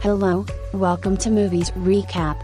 Hello, welcome to Movies Recap.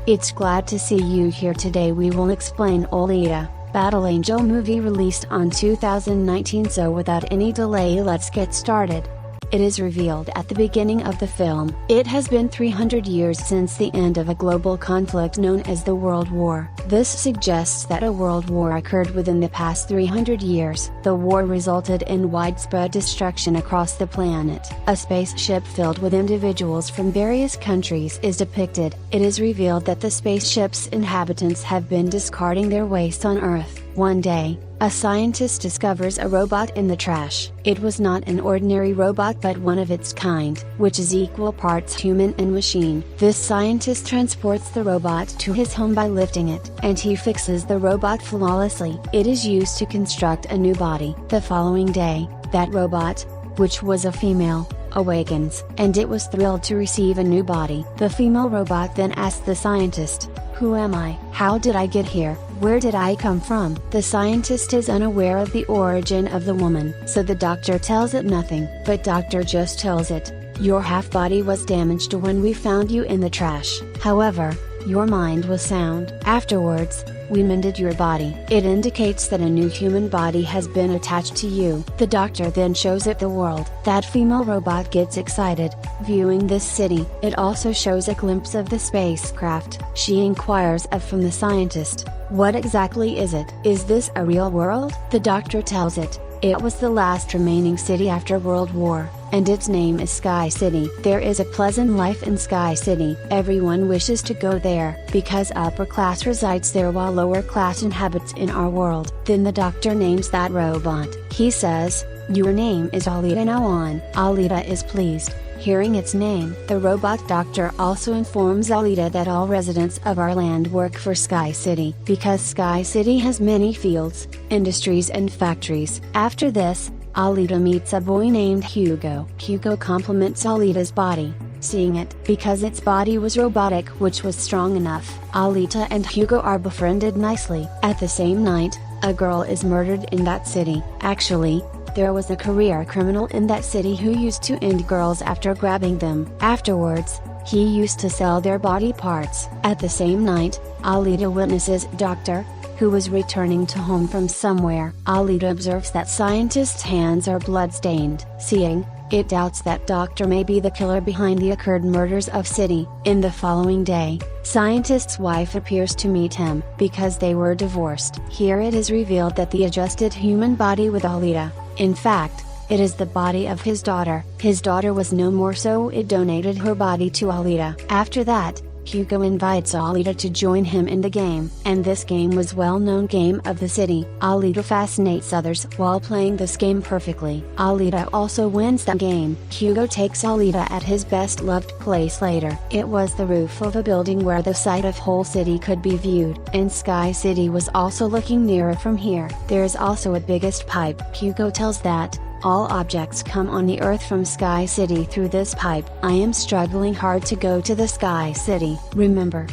It's glad to see you here today. We will explain Alita, Battle Angel movie released on 2019, so without any delay let's get started. It is revealed at the beginning of the film. It has been 300 years since the end of a global conflict known as the World War. This suggests that a world war occurred within the past 300 years. The war resulted in widespread destruction across the planet. A spaceship filled with individuals from various countries is depicted. It is revealed that the spaceship's inhabitants have been discarding their waste on Earth. One day, a scientist discovers a robot in the trash. It was not an ordinary robot but one of its kind, which is equal parts human and machine. This scientist transports the robot to his home by lifting it, and he fixes the robot flawlessly. It is used to construct a new body. The following day, that robot, which was a female, awakens, and it was thrilled to receive a new body. The female robot then asks the scientist, "Who am I? How did I get here? Where did I come from?" The scientist is unaware of the origin of the woman, so the doctor tells it nothing. But doctor just tells it, "Your half body was damaged when we found you in the trash. However, your mind was sound. Afterwards, we mended your body." It indicates that a new human body has been attached to you. The doctor then shows it the world. That female robot gets excited, viewing this city. It also shows a glimpse of the spacecraft. She inquires from the scientist, "What exactly is it? Is this a real world?" The doctor tells it, "It was the last remaining city after World War, and its name is Sky City. There is a pleasant life in Sky City. Everyone wishes to go there, because upper class resides there while lower class inhabits in our world." Then the doctor names that robot. He says, "Your name is Alita now on." Alita is pleased, hearing its name. The robot doctor also informs Alita that all residents of our land work for Sky City, because Sky City has many fields, industries and factories. After this, Alita meets a boy named Hugo. Hugo compliments Alita's body, seeing it, because its body was robotic, which was strong enough. Alita and Hugo are befriended nicely. At the same night, a girl is murdered in that city. Actually, there was a career criminal in that city who used to end girls after grabbing them. Afterwards, he used to sell their body parts. At the same night, Alita witnesses Dr., who was returning to home from somewhere. Alita observes that scientist's hands are blood-stained. Seeing, it doubts that Doctor may be the killer behind the occurred murders of City. In the following day, scientist's wife appears to meet him, because they were divorced. Here it is revealed that the adjusted human body with Alita, in fact, it is the body of his daughter. His daughter was no more, so it donated her body to Alita. After that, Hugo invites Alita to join him in the game, and this game was well-known game of the city. Alita fascinates others while playing this game perfectly. Alita also wins the game. Hugo takes Alita at his best-loved place later. It was the roof of a building where the sight of whole city could be viewed, and Sky City was also looking nearer from here. There is also a biggest pipe. Hugo tells that all objects come on the Earth from Sky City through this pipe. "I am struggling hard to go to the Sky City. Remember?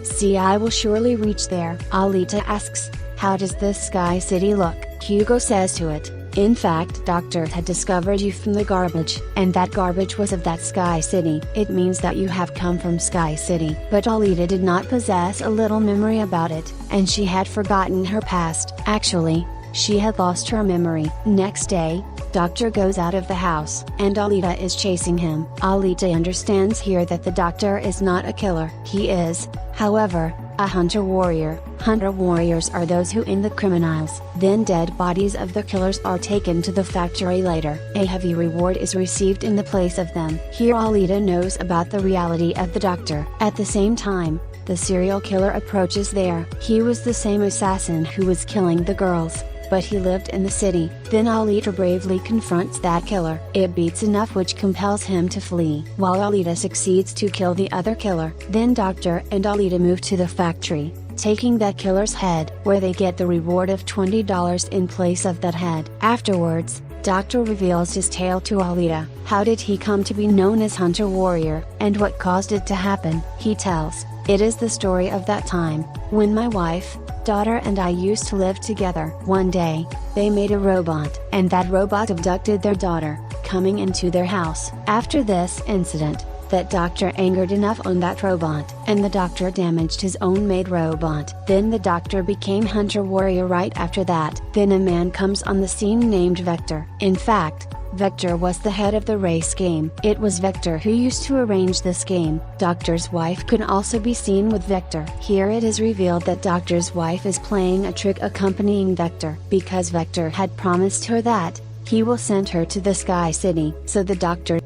See, I will surely reach there." Alita asks, "How does this Sky City look?" Hugo says to it, "In fact, Doctor had discovered you from the garbage, and that garbage was of that Sky City. It means that you have come from Sky City." But Alita did not possess a little memory about it, and she had forgotten her past. Actually, she had lost her memory. Next day, Doctor goes out of the house, and Alita is chasing him. Alita understands here that the Doctor is not a killer. He is, however, a hunter-warrior. Hunter-warriors are those who end the criminals. Then dead bodies of the killers are taken to the factory later. A heavy reward is received in the place of them. Here Alita knows about the reality of the Doctor. At the same time, the serial killer approaches there. He was the same assassin who was killing the girls, but he lived in the city. Then Alita bravely confronts that killer. It beats enough which compels him to flee, while Alita succeeds to kill the other killer. Then Doctor and Alita move to the factory, taking that killer's head, where they get the reward of $20 in place of that head. Afterwards, Doctor reveals his tale to Alita. How did he come to be known as Hunter Warrior, and what caused it to happen? He tells, "It is the story of that time, when my wife, daughter and I used to live together. One day, they made a robot, and that robot abducted their daughter, coming into their house. After this incident, that Doctor angered enough on that robot, and the Doctor damaged his own made robot. Then the Doctor became Hunter Warrior right after that. Then a man comes on the scene named Vector. In fact, Vector was the head of the race game. It was Vector who used to arrange this game. Doctor's wife could also be seen with Vector. Here it is revealed that Doctor's wife is playing a trick accompanying Vector, because Vector had promised her that he will send her to the Sky City. So the Doctor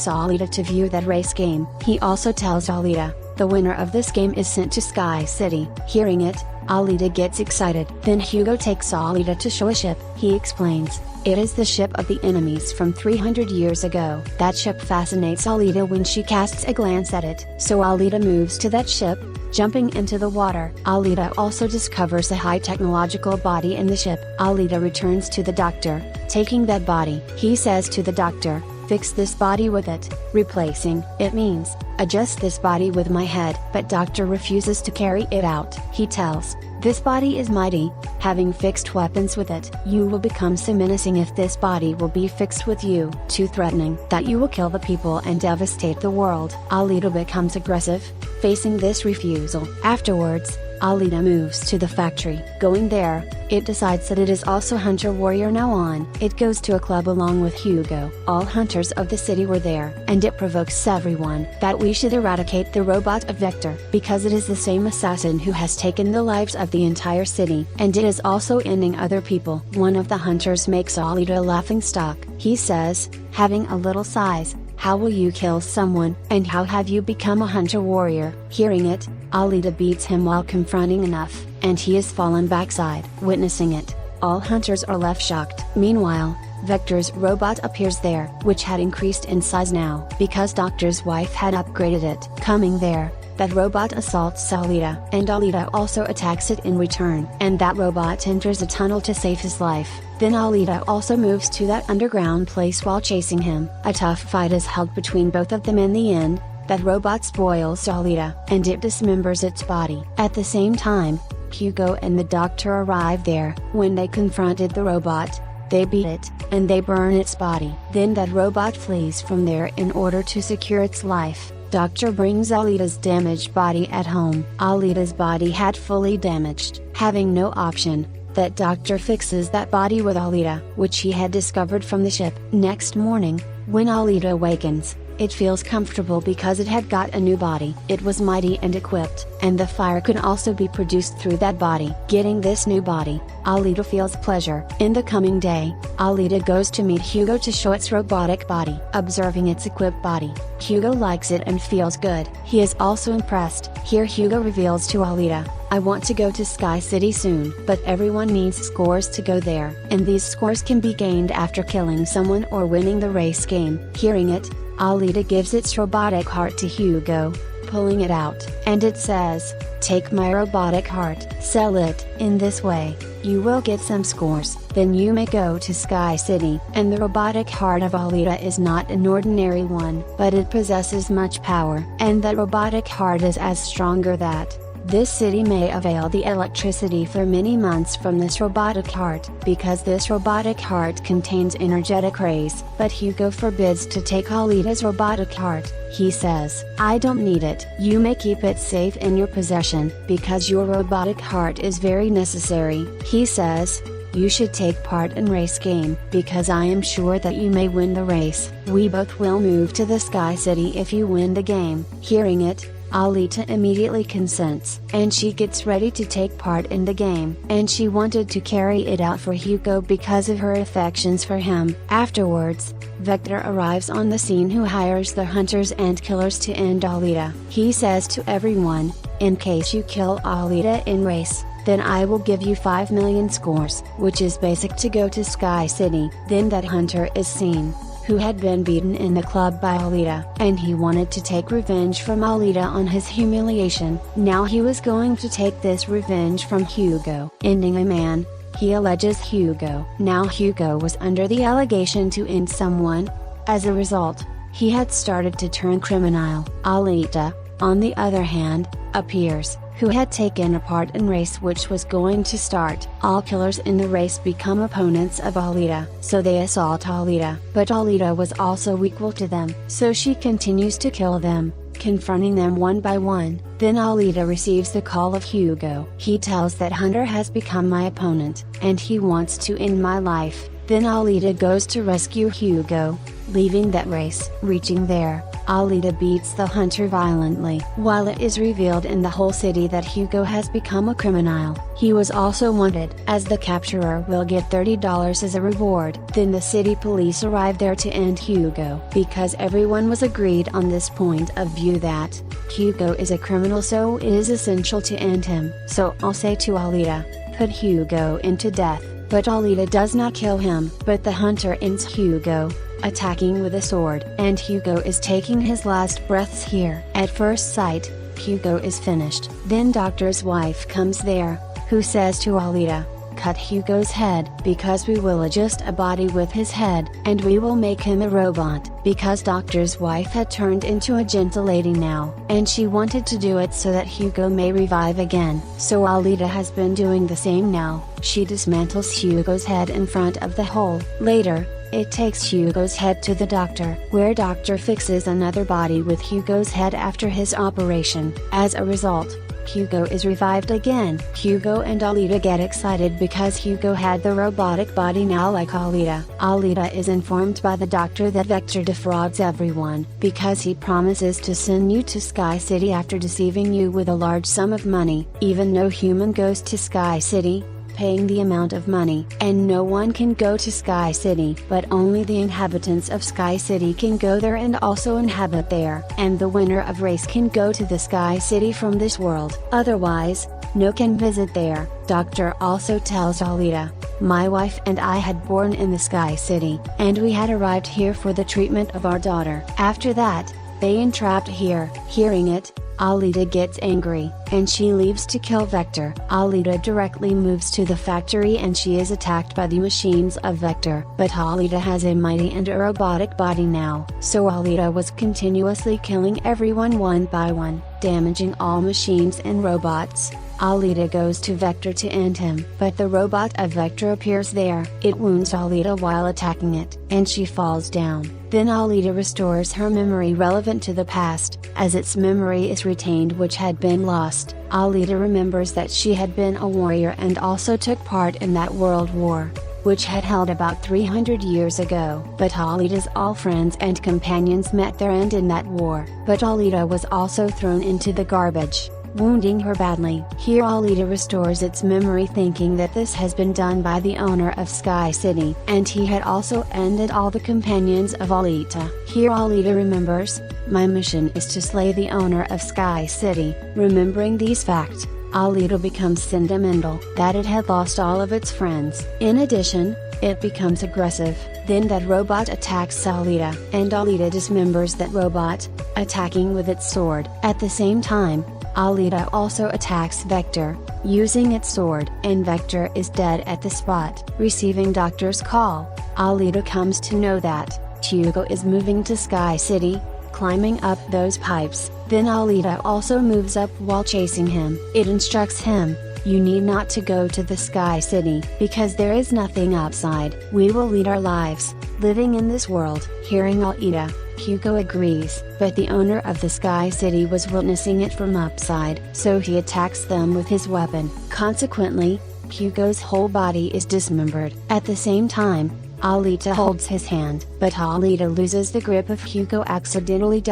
Alita to view that race game. He also tells Alita, the winner of this game is sent to Sky City. Hearing it, Alita gets excited. Then Hugo takes Alita to show a ship. He explains, it is the ship of the enemies from 300 years ago. That ship fascinates Alita when she casts a glance at it. So Alita moves to that ship, jumping into the water. Alita also discovers a high technological body in the ship. Alita returns to the Doctor, taking that body. He says to the Doctor, fix this body with it. Replacing it means, adjust this body with my head. But Doctor refuses to carry it out. He tells, this body is mighty, having fixed weapons with it. You will become so menacing if this body will be fixed with you. Too threatening that you will kill the people and devastate the world. Alita becomes aggressive, facing this refusal. Afterwards, Alita moves to the factory. Going there, it decides that it is also Hunter Warrior now on. It goes to a club along with Hugo. All hunters of the city were there, and it provokes everyone that we should eradicate the robot of Vector, because it is the same assassin who has taken the lives of the entire city, and it is also ending other people. One of the hunters makes Alita a laughingstock. He says, having a little size, how will you kill someone, and how have you become a Hunter Warrior? Hearing it, Alita beats him while confronting enough, and he is fallen backside. Witnessing it, all hunters are left shocked. Meanwhile, Vector's robot appears there, which had increased in size now, because Doctor's wife had upgraded it. Coming there, that robot assaults Alita, and Alita also attacks it in return, and that robot enters a tunnel to save his life. Then Alita also moves to that underground place while chasing him. A tough fight is held between both of them. In the end, that robot spoils Alita, and it dismembers its body. At the same time, Hugo and the Doctor arrive there. When they confronted the robot, they beat it, and they burn its body. Then that robot flees from there in order to secure its life. Doctor brings Alita's damaged body at home. Alita's body had fully damaged. Having no option, that Doctor fixes that body with Alita, which he had discovered from the ship. Next morning, when Alita awakens, it feels comfortable because it had got a new body. It was mighty and equipped, and the fire could also be produced through that body. Getting this new body, Alita feels pleasure. In the coming day, Alita goes to meet Hugo to show its robotic body. Observing its equipped body, Hugo likes it and feels good. He is also impressed. Here Hugo reveals to Alita, I want to go to Sky City soon, but everyone needs scores to go there, and these scores can be gained after killing someone or winning the race game. Hearing it, Alita gives its robotic heart to Hugo, pulling it out, and it says, take my robotic heart, sell it. In this way, you will get some scores, then you may go to Sky City. And the robotic heart of Alita is not an ordinary one, but it possesses much power, and that robotic heart is as stronger that this city may avail the electricity for many months from this robotic heart, because this robotic heart contains energetic rays. But Hugo forbids to take Alita's robotic heart. He says, I don't need it. You may keep it safe in your possession, because your robotic heart is very necessary. He says, you should take part in race game, because I am sure that you may win the race. We both will move to the Sky City if you win the game. Hearing it, Alita immediately consents, and she gets ready to take part in the game, and she wanted to carry it out for Hugo because of her affections for him. Afterwards, Vector arrives on the scene, who hires the hunters and killers to end Alita. He says to everyone, in case you kill Alita in race, then I will give you 5 million scores, which is basic to go to Sky City. Then that hunter is seen, who had been beaten in the club by Alita, and he wanted to take revenge from Alita on his humiliation. Now he was going to take this revenge from Hugo. Ending a man, he alleges Hugo. Now Hugo was under the allegation to end someone, As a result, he had started to turn criminal. Alita, on the other hand, appears, who had taken a part in race which was going to start. All killers in the race become opponents of Alita, so they assault Alita. But Alita was also equal to them, so she continues to kill them, confronting them one by one. Then Alita receives the call of Hugo. He tells that Hunter has become my opponent, and he wants to end my life. Then Alita goes to rescue Hugo, leaving that race. Reaching there, Alita beats the hunter violently. While it is revealed in the whole city that Hugo has become a criminal, he was also wanted, as the capturer will get $30 as a reward. Then the city police arrive there to end Hugo, because everyone was agreed on this point of view that Hugo is a criminal, so it is essential to end him. So I'll say to Alita, put Hugo into death. But Alita does not kill him. But the hunter ends Hugo, attacking with a sword. And Hugo is taking his last breaths here. At first sight, Hugo is finished. Then Doctor's wife comes there, who says to Alita, cut Hugo's head, because we will adjust a body with his head, and we will make him a robot. Because Doctor's wife had turned into a gentle lady now, and she wanted to do it so that Hugo may revive again. So Alita has been doing the same now. She dismantles Hugo's head in front of the hole. Later, it takes Hugo's head to the doctor, where Doctor fixes another body with Hugo's head after his operation. As a result, Hugo is revived again. Hugo and Alita get excited because Hugo had the robotic body now like Alita. Alita is informed by the doctor that Vector defrauds everyone, because he promises to send you to Sky City after deceiving you with a large sum of money. Even no human goes to Sky City, paying the amount of money. And no one can go to Sky City, but only the inhabitants of Sky City can go there and also inhabit there. And the winner of race can go to the Sky City from this world. Otherwise, no can visit there. Doctor also tells Alita, my wife and I had born in the Sky City, and we had arrived here for the treatment of our daughter. After that, they entrapped here. Hearing it, Alita gets angry, and she leaves to kill Vector. Alita directly moves to the factory and she is attacked by the machines of Vector. But Alita has a mighty and a robotic body now, so Alita was continuously killing everyone one by one, damaging all machines and robots. Alita goes to Vector to end him, but the robot of Vector appears there. It wounds Alita while attacking it, and she falls down. Then Alita restores her memory relevant to the past, as its memory is retained which had been lost. Alita remembers that she had been a warrior and also took part in that world war, which had held about 300 years ago. But Alita's all friends and companions met their end in that war. But Alita was also thrown into the garbage, wounding her badly. Here Alita restores its memory thinking that this has been done by the owner of Sky City, and he had also ended all the companions of Alita. Here Alita remembers, my mission is to slay the owner of Sky City. Remembering these facts, Alita becomes sentimental that it had lost all of its friends. In addition, it becomes aggressive. Then that robot attacks Alita, and Alita dismembers that robot, attacking with its sword. At the same time, Alita also attacks Vector, using its sword, and Vector is dead at the spot. Receiving Doctor's call, Alita comes to know that Hugo is moving to Sky City, climbing up those pipes. Then Alita also moves up while chasing him. It instructs him, you need not to go to the Sky City, because there is nothing outside. We will lead our lives, living in this world. Hearing Alita, Hugo agrees, but the owner of the Sky City was witnessing it from upside, so he attacks them with his weapon. Consequently, Hugo's whole body is dismembered. At the same time, Alita holds his hand, but Alita loses the grip of Hugo accidentally.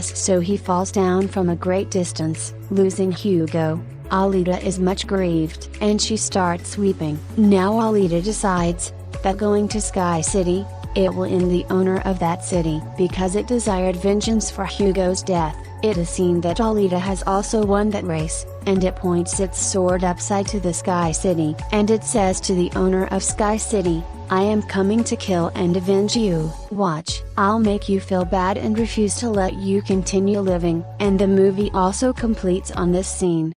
So he falls down from a great distance, losing Hugo. Alita is much grieved, and she starts weeping. Now Alita decides that going to Sky City, it will end the owner of that city, because it desired vengeance for Hugo's death. It is seen that Alita has also won that race, and it points its sword upside to the Sky City, and it says to the owner of Sky City, I am coming to kill and avenge you. Watch, I'll make you feel bad and refuse to let you continue living. And the movie also completes on this scene.